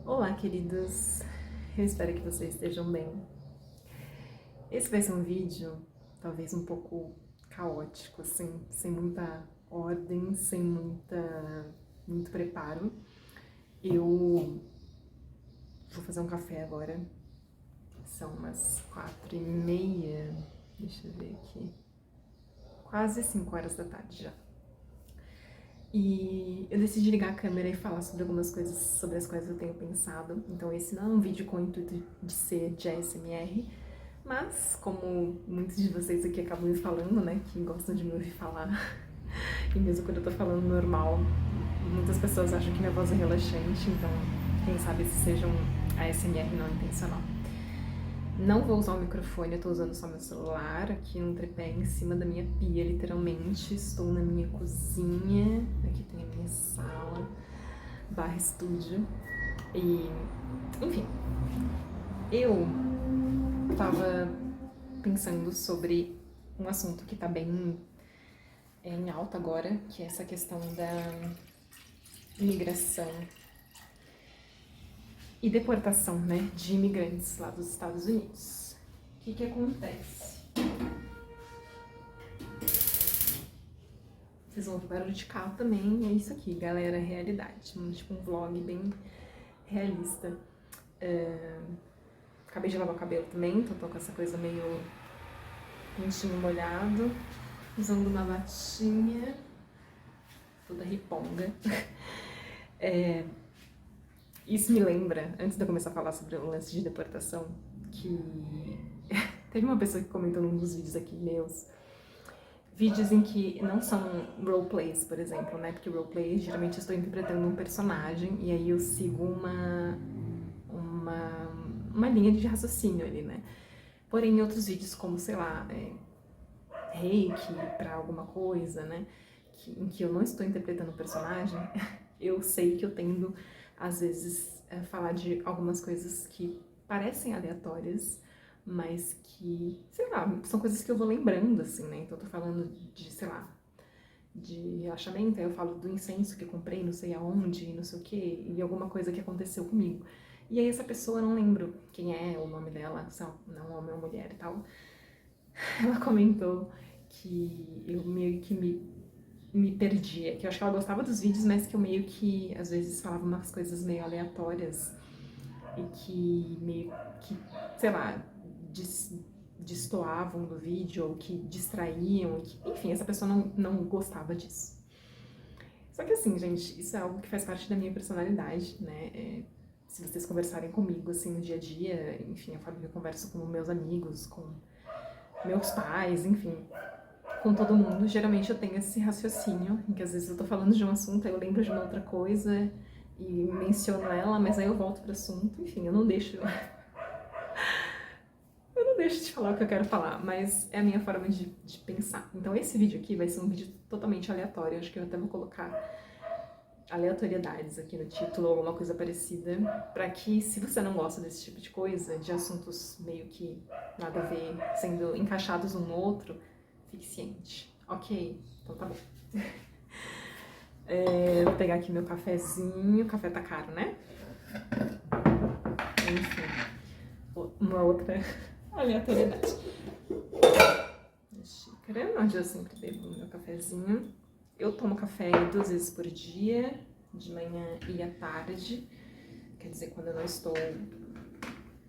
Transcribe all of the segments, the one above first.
Olá, queridos! Eu espero que vocês estejam bem. Esse vai ser um vídeo, talvez um pouco caótico, assim, sem muita ordem, sem muito preparo. Eu vou fazer um café agora. São umas 4h30, deixa eu ver aqui, quase 5 horas da tarde já. E eu decidi ligar a câmera e falar sobre algumas coisas sobre as quais eu tenho pensado. Então esse não é um vídeo com o intuito de ser de ASMR, mas como muitos de vocês aqui acabam me falando, né, que gostam de me ouvir falar, e mesmo quando eu tô falando normal, muitas pessoas acham que minha voz é relaxante, então quem sabe esse seja um ASMR não intencional. Não vou usar o microfone, eu tô usando só meu celular aqui no tripé em cima da minha pia, literalmente. Estou na minha cozinha, aqui tem a minha sala, barra estúdio. E, enfim, eu tava pensando sobre um assunto que tá bem em alta agora, que é essa questão da imigração e deportação, né, de imigrantes lá dos Estados Unidos. O que acontece? Vocês vão ouvir barulho de carro também, é isso aqui, galera, realidade. Tipo um vlog bem realista. Acabei de lavar o cabelo também, então tô com essa coisa meio quentinho molhado. Usando uma batinha, toda riponga. Isso me lembra, antes de eu começar a falar sobre o lance de deportação, que teve uma pessoa que comentou num dos vídeos aqui meus, vídeos em que não são roleplays, por exemplo, né? Porque roleplay, geralmente eu estou interpretando um personagem e aí eu sigo uma linha de raciocínio ali, né? Porém, em outros vídeos, como, sei lá, reiki pra alguma coisa, né? Em que eu não estou interpretando o personagem, eu sei que eu tendo, às vezes, falar de algumas coisas que parecem aleatórias, mas que, sei lá, são coisas que eu vou lembrando, assim, né? Então eu tô falando de, sei lá, de relaxamento, aí eu falo do incenso que eu comprei, não sei aonde, não sei o quê, e alguma coisa que aconteceu comigo. E aí essa pessoa, eu não lembro quem é, o nome dela, se é um homem ou mulher e tal, ela comentou que eu meio que me perdia, que eu acho que ela gostava dos vídeos, mas que eu meio que, às vezes, falava umas coisas meio aleatórias e que meio que, sei lá, destoavam do vídeo ou que distraíam, que, enfim, essa pessoa não gostava disso. Só que assim, gente, isso é algo que faz parte da minha personalidade, né? Se vocês conversarem comigo, assim, no dia a dia, enfim, a forma que eu converso com meus amigos, com meus pais, enfim, com todo mundo, geralmente eu tenho esse raciocínio, em que às vezes eu tô falando de um assunto, aí eu lembro de uma outra coisa e menciono ela, mas aí eu volto pro assunto, enfim, eu não deixo de falar o que eu quero falar, mas é a minha forma de pensar. Então esse vídeo aqui vai ser um vídeo totalmente aleatório, acho que eu até vou colocar aleatoriedades aqui no título ou alguma coisa parecida, pra que, se você não gosta desse tipo de coisa, de assuntos meio que nada a ver, sendo encaixados um no outro, fique ciente. Ok, então tá bom. Vou pegar aqui meu cafezinho, o café tá caro, né? Enfim, uma outra aleatoriedade. Uma xícara, onde eu sempre bebo meu cafezinho. Eu tomo café 2 vezes por dia, de manhã e à tarde. Quer dizer, quando eu não estou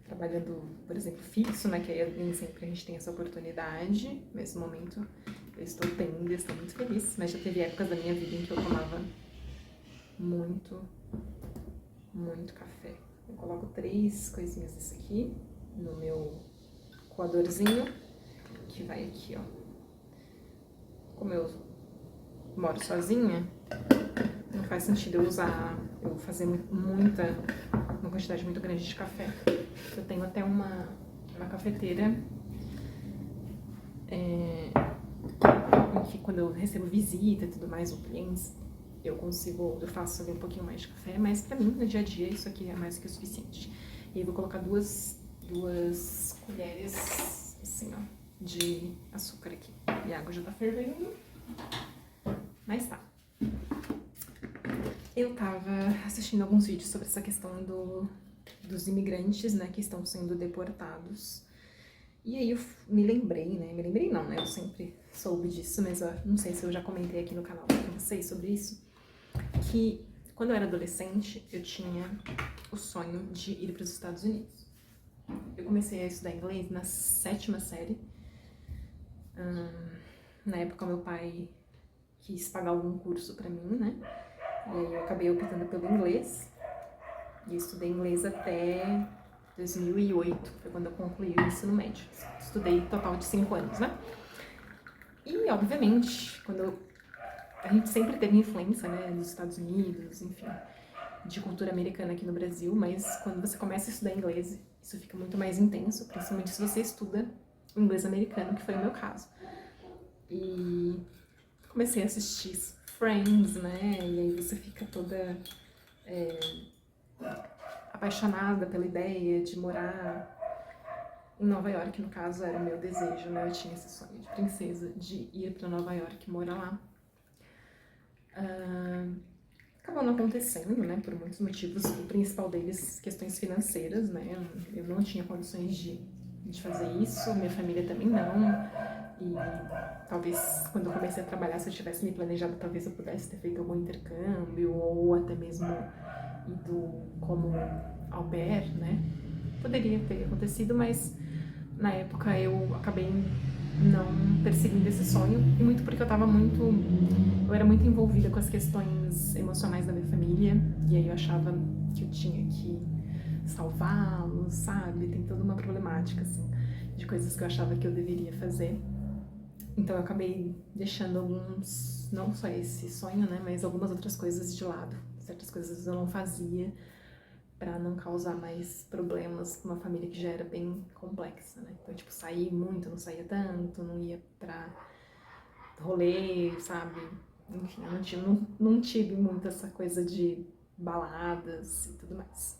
trabalhando, por exemplo, fixo, né? Que aí nem sempre a gente tem essa oportunidade. Nesse momento eu estou tendo e estou muito feliz. Mas já teve épocas da minha vida em que eu tomava muito café. Eu coloco 3 coisinhas desse aqui no meu coadorzinho, que vai aqui, ó. Como eu moro sozinha, não faz sentido eu fazer uma quantidade muito grande de café. Eu tenho até uma cafeteira em que quando eu recebo visita e tudo mais, ou clientes, eu faço ali um pouquinho mais de café, mas pra mim, no dia a dia, isso aqui é mais que o suficiente. E eu vou colocar duas colheres, assim, ó, de açúcar aqui. E a água já tá fervendo, mas tá. eu tava assistindo alguns vídeos sobre essa questão dos imigrantes, né, que estão sendo deportados. E aí eu me lembrei, né, me lembrei não, né, eu sempre soube disso, mas eu não sei se eu já comentei aqui no canal com vocês sobre isso, que quando eu era adolescente, eu tinha o sonho de ir para os Estados Unidos. Eu comecei a estudar inglês na 7ª série. Na época, meu pai quis pagar algum curso pra mim, né? E aí eu acabei optando pelo inglês. E eu estudei inglês até 2008, foi quando eu concluí o ensino médio. Estudei total de 5 anos, né? E, obviamente, a gente sempre teve influência, né, dos Estados Unidos, enfim, de cultura americana aqui no Brasil, mas quando você começa a estudar inglês, isso fica muito mais intenso, principalmente se você estuda o inglês americano, que foi o meu caso. E comecei a assistir Friends, né, e aí você fica toda apaixonada pela ideia de morar em Nova York, no caso era o meu desejo, né, eu tinha esse sonho de princesa, de ir pra Nova York e morar lá. Acabou não acontecendo, né, por muitos motivos, o principal deles, questões financeiras, né, eu não tinha condições de fazer isso, minha família também não, e talvez quando eu comecei a trabalhar, se eu tivesse me planejado, talvez eu pudesse ter feito algum intercâmbio, ou até mesmo ido como au pair, né, poderia ter acontecido, mas na época eu acabei não perseguindo esse sonho, e muito porque eu era muito envolvida com as questões emocionais da minha família, e aí eu achava que eu tinha que salvá-los, sabe? Tem toda uma problemática, assim, de coisas que eu achava que eu deveria fazer. Então eu acabei deixando alguns, não só esse sonho, né, mas algumas outras coisas de lado. Certas coisas eu não fazia pra não causar mais problemas com uma família que já era bem complexa, né? Então, tipo, sair muito, não saía tanto, não ia pra rolê, sabe? Enfim, eu não tive muito essa coisa de baladas e tudo mais.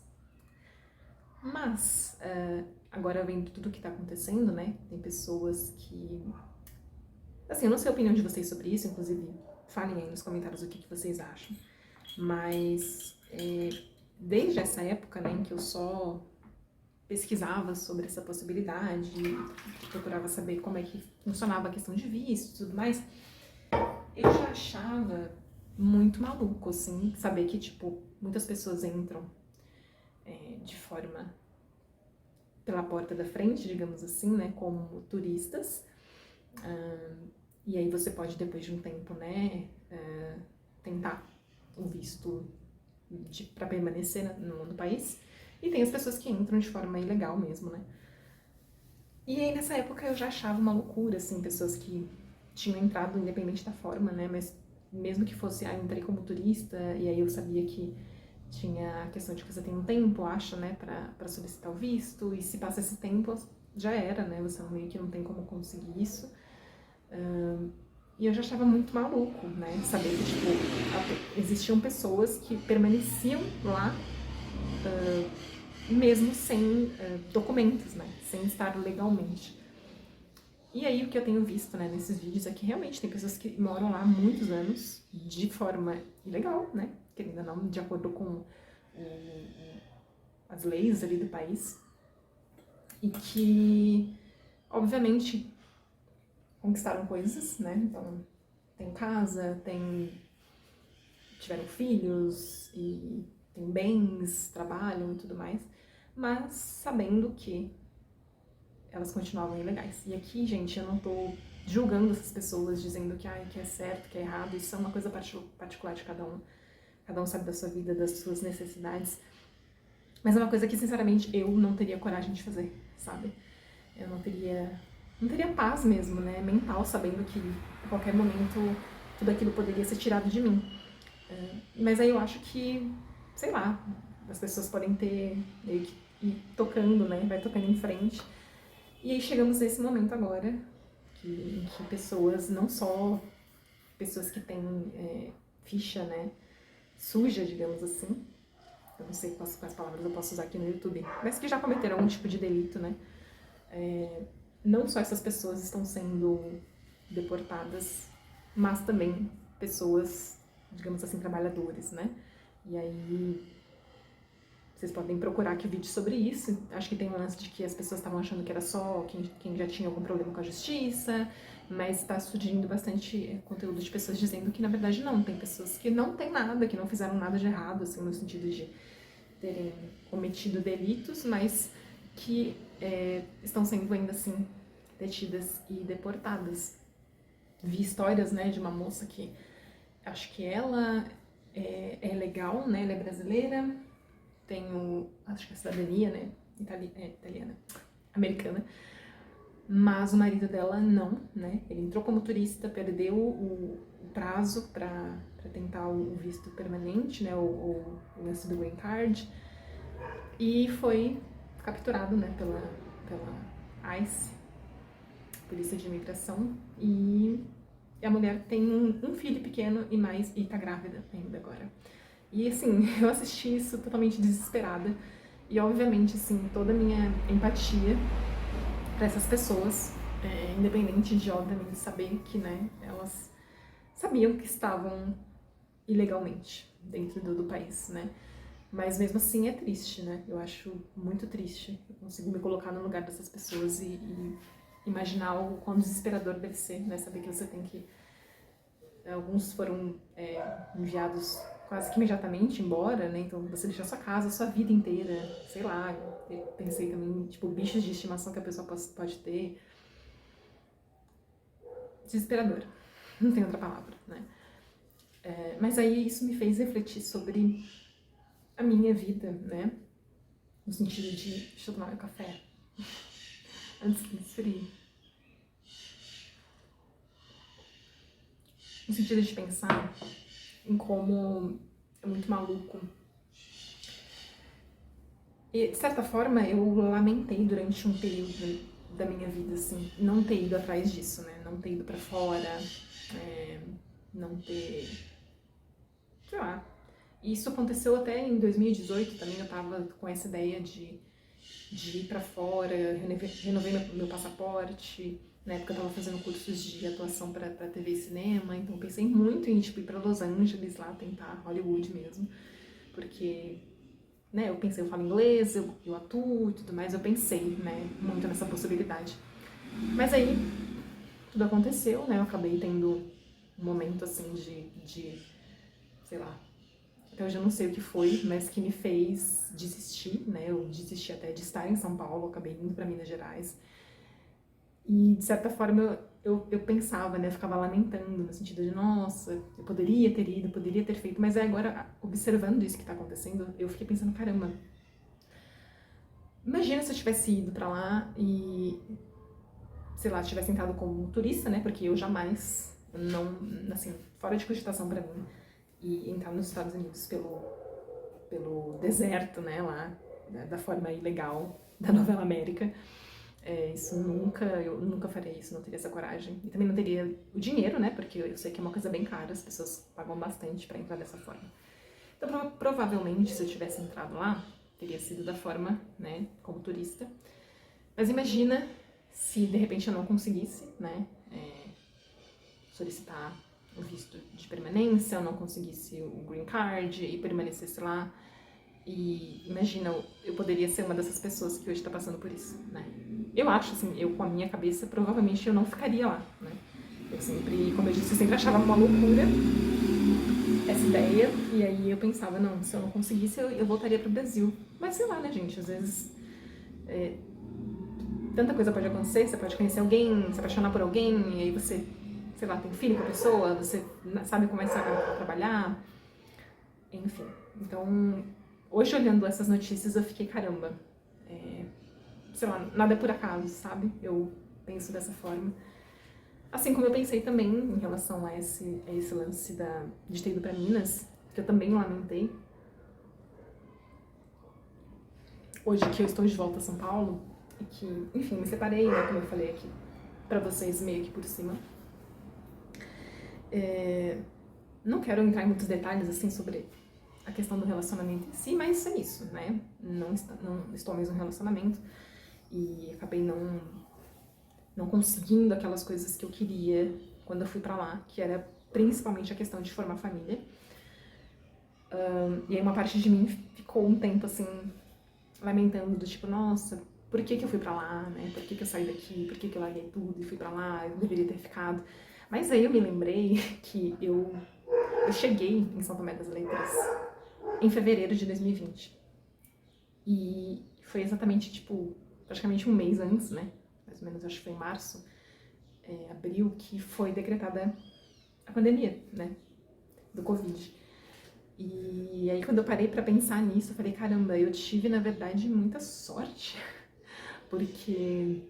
Mas, agora vendo tudo que tá acontecendo, né? Tem pessoas que... Assim, eu não sei a opinião de vocês sobre isso, inclusive falem aí nos comentários o que vocês acham. Mas, desde essa época, né, em que eu só pesquisava sobre essa possibilidade, procurava saber como é que funcionava a questão de visto e tudo mais, eu já achava muito maluco, assim, saber que, tipo, muitas pessoas entram de forma pela porta da frente, digamos assim, né, como turistas, e aí você pode, depois de um tempo, né, tentar um visto para permanecer no país, e tem as pessoas que entram de forma ilegal mesmo, né. E aí nessa época eu já achava uma loucura, assim, pessoas que tinham entrado independente da forma, né, mas mesmo que fosse, eu entrei como turista, e aí eu sabia que tinha a questão de que você tem um tempo, acha, né, pra solicitar o visto, e se passa esse tempo, já era, né, você meio que não tem como conseguir isso. E eu já achava muito maluco, né, saber que, tipo, existiam pessoas que permaneciam lá mesmo sem documentos, né, sem estar legalmente. E aí o que eu tenho visto, né, nesses vídeos é que realmente tem pessoas que moram lá há muitos anos de forma ilegal, né, querendo ou não, de acordo com as leis ali do país, e que, obviamente, conquistaram coisas, né, então tem casa, tiveram filhos, e tem bens, trabalham e tudo mais, mas sabendo que elas continuavam ilegais. E aqui, gente, eu não tô julgando essas pessoas, dizendo que é certo, que é errado, isso é uma coisa particular de cada um sabe da sua vida, das suas necessidades, mas é uma coisa que, sinceramente, eu não teria coragem de fazer, sabe? Eu não teria paz mesmo, né, mental, sabendo que a qualquer momento tudo aquilo poderia ser tirado de mim. Mas aí eu acho que, sei lá, as pessoas podem ter meio que ir tocando, né, vai tocando em frente. E aí chegamos nesse momento agora, em que pessoas, não só pessoas que têm ficha, né, suja, digamos assim, eu não sei quais palavras eu posso usar aqui no YouTube, mas que já cometeram algum tipo de delito, né, não só essas pessoas estão sendo deportadas, mas também pessoas, digamos assim, trabalhadores, né, E aí vocês podem procurar aqui o vídeo sobre isso. Acho que tem um lance de que as pessoas estavam achando que era só quem já tinha algum problema com a justiça, mas está surgindo bastante conteúdo de pessoas dizendo que na verdade não, tem pessoas que não tem nada, que não fizeram nada de errado, assim, no sentido de terem cometido delitos, mas que estão sendo ainda assim detidas e deportadas. Vi histórias, né, de uma moça que acho que ela é legal, né, ela é brasileira, tem acho que a cidadania, né, italiana, americana, mas o marido dela não, né, ele entrou como turista, perdeu o prazo para tentar o visto permanente, né, o lance do green card, e foi capturado, né, pela ICE, Polícia de Imigração, e a mulher tem um filho pequeno e tá grávida ainda agora. E assim, eu assisti isso totalmente desesperada. E obviamente, assim, toda a minha empatia para essas pessoas, independente de, obviamente, saber que, né, elas sabiam que estavam ilegalmente dentro do país, né. Mas mesmo assim é triste, né, eu acho muito triste. Eu consigo me colocar no lugar dessas pessoas e imaginar o quão desesperador deve ser, né, saber que você tem que... Alguns foram enviados quase que imediatamente embora, né? Então você deixa sua casa, sua vida inteira, sei lá. Eu pensei também, tipo, bichos de estimação que a pessoa pode ter. Desesperador. Não tem outra palavra, né? Mas aí isso me fez refletir sobre a minha vida, né? No sentido de... Deixa eu tomar meu café antes que esfrie. No sentido de pensar em como é muito maluco. E, de certa forma, eu lamentei durante um período da minha vida, assim, não ter ido atrás disso, né? Não ter ido pra fora, não ter... sei lá. E isso aconteceu até em 2018 também, eu tava com essa ideia de ir pra fora, renovei meu passaporte. Na época eu tava fazendo cursos de atuação pra TV e cinema, então pensei muito em, tipo, ir pra Los Angeles lá, tentar Hollywood mesmo, porque... né, eu pensei, eu falo inglês, eu atuo e tudo mais, eu pensei, né, muito nessa possibilidade. Mas aí, tudo aconteceu, né, eu acabei tendo um momento, assim, de sei lá, até hoje eu não sei o que foi, mas que me fez desistir, né, eu desisti até de estar em São Paulo, acabei indo pra Minas Gerais. E, de certa forma, eu pensava, né, eu ficava lamentando, no sentido de, nossa, eu poderia ter ido, poderia ter feito, mas aí agora, observando isso que tá acontecendo, eu fiquei pensando, caramba, imagina se eu tivesse ido pra lá e, sei lá, tivesse entrado como turista, né? Porque eu jamais, não, assim, fora de cogitação pra mim, e entrar nos Estados Unidos pelo deserto, né? Lá, da forma ilegal da novela América. Isso nunca, eu nunca faria isso, não teria essa coragem. E também não teria o dinheiro, né? Porque eu sei que é uma coisa bem cara, as pessoas pagam bastante pra entrar dessa forma. Então, provavelmente, se eu tivesse entrado lá, teria sido da forma, né, como turista. Mas imagina se de repente eu não conseguisse, né, solicitar o visto de permanência, eu não conseguisse o green card e permanecesse lá. E imagina, eu poderia ser uma dessas pessoas que hoje está passando por isso, né. Eu acho, assim, eu com a minha cabeça, provavelmente eu não ficaria lá, né. Eu sempre, como eu disse, eu sempre achava uma loucura essa ideia, e aí eu pensava, não, se eu não conseguisse, eu voltaria pro Brasil. Mas sei lá, né, gente, às vezes tanta coisa pode acontecer, você pode conhecer alguém, se apaixonar por alguém, e aí você, sei lá, tem filho com a pessoa, você sabe começar a trabalhar, enfim. Então, hoje olhando essas notícias, eu fiquei, caramba, sei lá, nada é por acaso, sabe? Eu penso dessa forma. Assim como eu pensei também em relação a esse lance de ter ido pra Minas, que eu também lamentei. Hoje que eu estou de volta a São Paulo, e que, enfim, me separei, né, como eu falei aqui pra vocês meio que por cima. Não quero entrar em muitos detalhes, assim, sobre a questão do relacionamento em si, mas é isso, né? Não estou mesmo em relacionamento e acabei não conseguindo aquelas coisas que eu queria quando eu fui pra lá, que era principalmente a questão de formar família. E aí uma parte de mim ficou um tempo assim, lamentando, do tipo, nossa, por que eu fui pra lá, né? Por que eu saí daqui? Por que eu larguei tudo e fui pra lá? Eu deveria ter ficado. Mas aí eu me lembrei que eu cheguei em São Tomé das Letras em fevereiro de 2020. E foi exatamente, tipo, praticamente um mês antes, né? Mais ou menos, acho que foi em março, abril, que foi decretada a pandemia, né? Do Covid. E aí quando eu parei pra pensar nisso, eu falei, caramba, eu tive, na verdade, muita sorte. Porque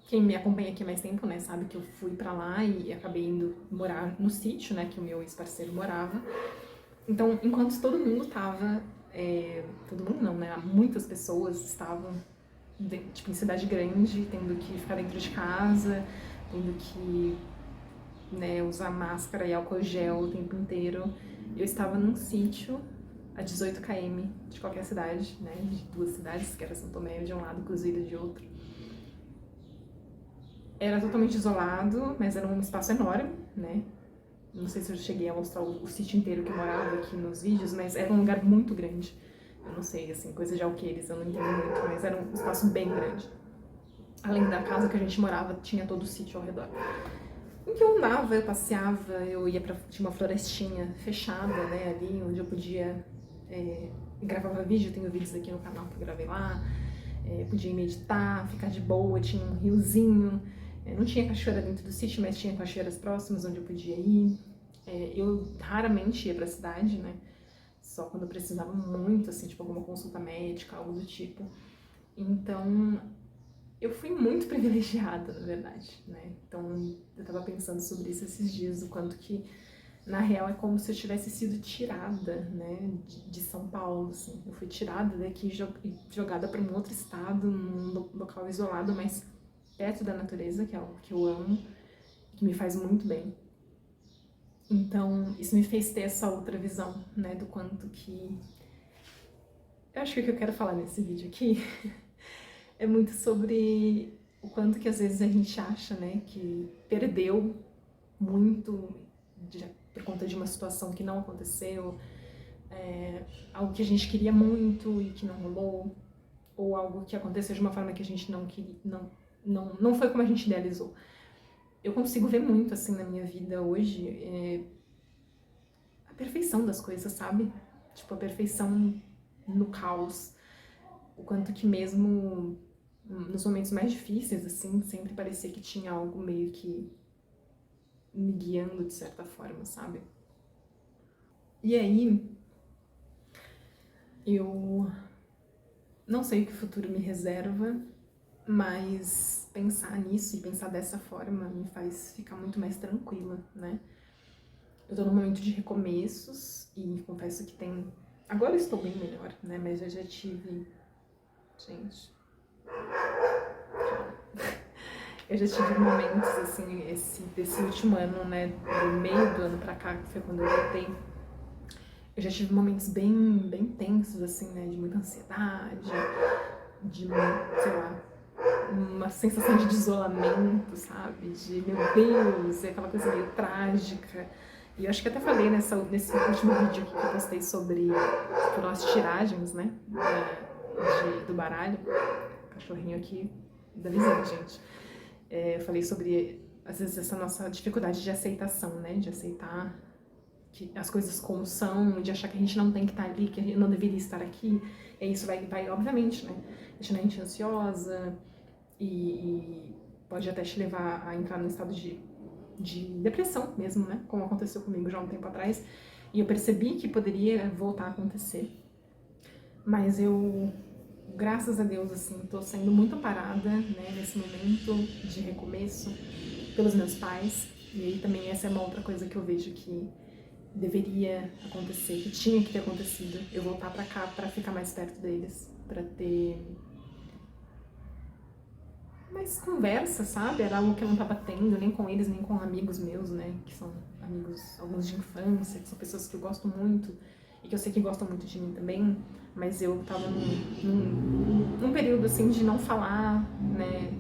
quem me acompanha aqui mais tempo, né, sabe que eu fui pra lá e acabei indo morar no sítio, né, que o meu ex-parceiro morava. Então, enquanto todo mundo tava, todo mundo não, né, muitas pessoas estavam, tipo, em cidade grande, tendo que ficar dentro de casa, tendo que, né, usar máscara e álcool gel o tempo inteiro. Eu estava num sítio a 18 km de qualquer cidade, né, de duas cidades, que era São Tomé de um lado e Cruzeiro de outro. Era totalmente isolado, mas era um espaço enorme, né? Não sei se eu cheguei a mostrar o sítio inteiro que eu morava aqui nos vídeos, mas era um lugar muito grande. Eu não sei, assim, coisa de alqueires, eu não entendo muito, mas era um espaço bem grande. Além da casa que a gente morava, tinha todo o sítio ao redor. Em que eu andava, eu passeava, eu ia pra... Tinha uma florestinha fechada, né, ali, onde eu podia... gravava vídeo, tenho vídeos aqui no canal que eu gravei lá. Podia meditar, ficar de boa, tinha um riozinho. Não tinha cachoeira dentro do sítio, mas tinha cachoeiras próximas onde eu podia ir. Eu raramente ia pra cidade, né? Só quando eu precisava muito, assim, tipo alguma consulta médica, algo do tipo. Então, eu fui muito privilegiada, na verdade, né? Então, eu tava pensando sobre isso esses dias, o quanto que, na real, é como se eu tivesse sido tirada, né, de São Paulo, assim. Eu fui tirada daqui e jogada para um outro estado, num local isolado, mas perto da natureza, que é algo que eu amo, que me faz muito bem. Então, isso me fez ter essa outra visão, né, do quanto que... Eu acho que o que eu quero falar nesse vídeo aqui é muito sobre o quanto que às vezes a gente acha, né, que perdeu muito por conta de uma situação que não aconteceu, algo que a gente queria muito e que não rolou, ou algo que aconteceu de uma forma que a gente não queria, não foi como a gente idealizou. Eu consigo ver muito, assim, na minha vida hoje, a perfeição das coisas, sabe? Tipo, a perfeição no caos. O quanto que mesmo nos momentos mais difíceis, assim, sempre parecia que tinha algo meio que me guiando de certa forma, sabe? E aí, eu não sei o que o futuro me reserva, mas pensar nisso e pensar dessa forma me faz ficar muito mais tranquila, né? Eu tô num momento de recomeços e confesso que tem... Agora eu estou bem melhor, né? Mas eu já tive... Gente... Eu já tive momentos, assim, desse último ano, né? Do meio do ano pra cá, que foi quando eu voltei. Eu já tive momentos bem tensos, assim, né? De muita ansiedade, de, sei lá, uma sensação de isolamento, sabe? De, meu Deus, aquela coisa meio trágica. E eu acho que até falei nesse último vídeo que eu postei sobre as tiragens, né? Do baralho. Cachorrinho aqui da vizinha, gente. Eu falei sobre, às vezes, essa nossa dificuldade de aceitação, né? De aceitar que as coisas como são, de achar que a gente não tem que estar ali, que a gente não deveria estar aqui. E isso vai obviamente, né? Deixando a gente ansiosa e pode até te levar a entrar num estado de depressão mesmo, né? Como aconteceu comigo já há um tempo atrás. E eu percebi que poderia voltar a acontecer. Mas eu, graças a Deus, assim, tô sendo muito amparada, né, nesse momento de recomeço pelos meus pais. E aí também essa é uma outra coisa que eu vejo que deveria acontecer, que tinha que ter acontecido. Eu voltar pra cá pra ficar mais perto deles, pra ter mais conversa, sabe? Era algo que eu não tava tendo, nem com eles, nem com amigos meus, né? Que são amigos, alguns de infância, que são pessoas que eu gosto muito e que eu sei que gostam muito de mim também, mas eu tava num período, assim, de não falar, né?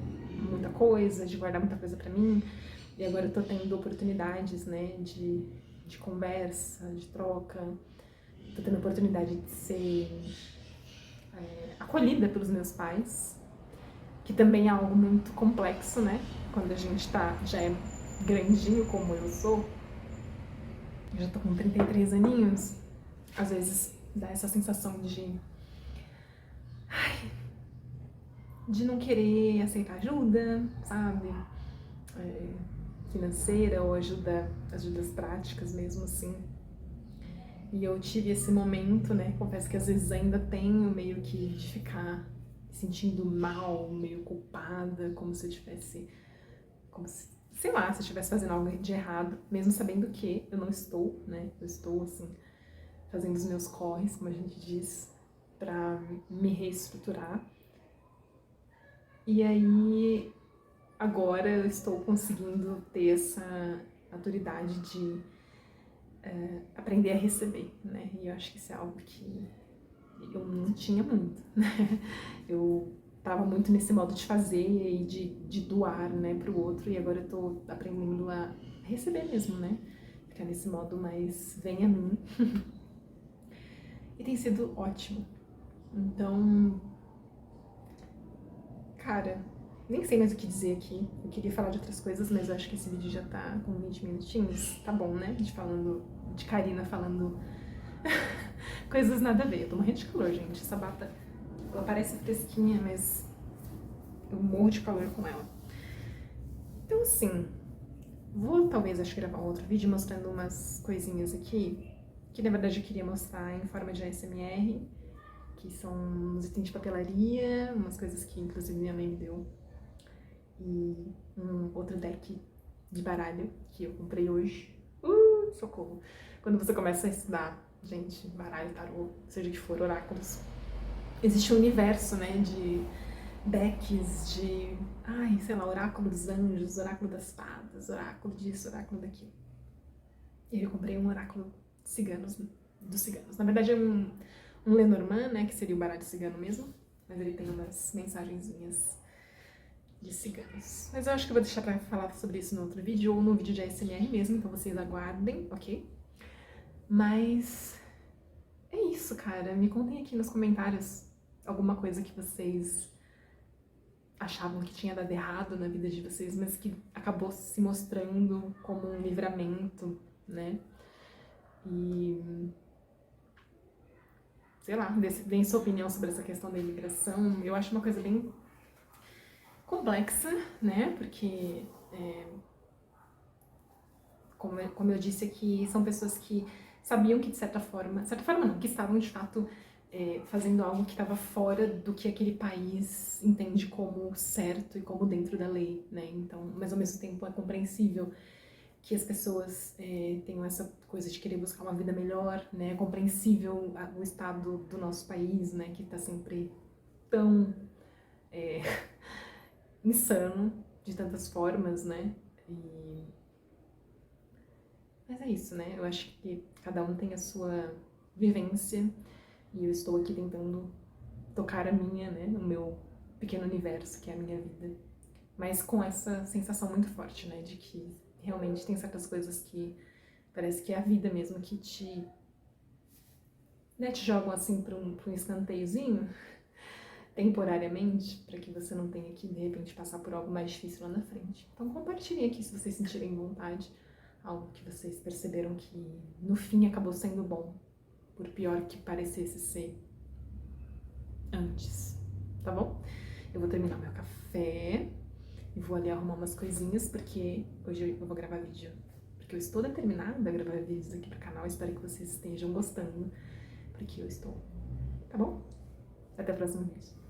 Muita coisa, de guardar muita coisa pra mim, e agora eu tô tendo oportunidades, né? De de conversa, de troca. Tô tendo a oportunidade de ser acolhida pelos meus pais, que também é algo muito complexo, né? Quando a gente já é grandinho como eu sou, eu já tô com 33 aninhos, às vezes dá essa sensação de não querer aceitar ajuda, sabe? Financeira ou ajudas práticas mesmo assim. E eu tive esse momento, né? Confesso que às vezes ainda tenho meio que de ficar me sentindo mal, meio culpada, como se eu tivesse, sei lá, se eu estivesse fazendo algo de errado, mesmo sabendo que eu não estou, né? Eu estou, assim, fazendo os meus corres, como a gente diz, pra me reestruturar. E aí, agora eu estou conseguindo ter essa autoridade de aprender a receber, né? E eu acho que isso é algo que eu não tinha muito, né? Eu tava muito nesse modo de fazer e de doar, né, pro outro, e agora eu tô aprendendo a receber mesmo, né? Ficar nesse modo mais vem a mim. E tem sido ótimo. Então, cara, nem sei mais o que dizer aqui. Eu queria falar de outras coisas, mas eu acho que esse vídeo já tá com 20 minutinhos. Tá bom, né? De Karina falando coisas nada a ver. Eu tô morrendo de calor, gente. Essa bata, ela parece fresquinha, mas eu morro de calor com ela. Então, assim, vou talvez, acho, gravar um outro vídeo mostrando umas coisinhas aqui, que na verdade eu queria mostrar em forma de ASMR, que são uns itens de papelaria, umas coisas que inclusive minha mãe me deu, e um outro deck de baralho que eu comprei hoje. Socorro! Quando você começa a estudar, gente, baralho, tarô, seja o que for, oráculos, existe um universo, né, de decks de, sei lá, oráculo dos anjos, oráculo das fadas, oráculo disso, oráculo daquilo. E eu comprei um oráculo dos ciganos. Na verdade é um Lenormand, né, que seria o baralho cigano mesmo, mas ele tem umas mensagenzinhas de ciganos. Mas eu acho que eu vou deixar pra falar sobre isso no outro vídeo, ou no vídeo de ASMR mesmo, então vocês aguardem, ok? Mas é isso, cara. Me contem aqui nos comentários alguma coisa que vocês achavam que tinha dado errado na vida de vocês, mas que acabou se mostrando como um livramento, né? E, sei lá, deem sua opinião sobre essa questão da imigração. Eu acho uma coisa bem complexa, né? Porque, como eu disse aqui, são pessoas que sabiam que de certa forma não, que estavam de fato fazendo algo que estava fora do que aquele país entende como certo e como dentro da lei, né? Então, mas ao mesmo tempo é compreensível que as pessoas tenham essa coisa de querer buscar uma vida melhor, né? É compreensível o estado do nosso país, né? Que está sempre tão insano de tantas formas, né? Mas é isso, né? Eu acho que cada um tem a sua vivência e eu estou aqui tentando tocar a minha, né? No meu pequeno universo, que é a minha vida. Mas com essa sensação muito forte, né? De que realmente tem certas coisas que parece que é a vida mesmo que te jogam assim para um escanteiozinho, temporariamente, para que você não tenha que, de repente, passar por algo mais difícil lá na frente. Então compartilhem aqui se vocês sentirem vontade, algo que vocês perceberam que no fim acabou sendo bom, por pior que parecesse ser antes, tá bom? Eu vou terminar meu café e vou ali arrumar umas coisinhas, porque hoje eu vou gravar vídeo. Porque eu estou determinada a gravar vídeos aqui pro canal, espero que vocês estejam gostando, porque eu estou, tá bom? Até o próximo vídeo.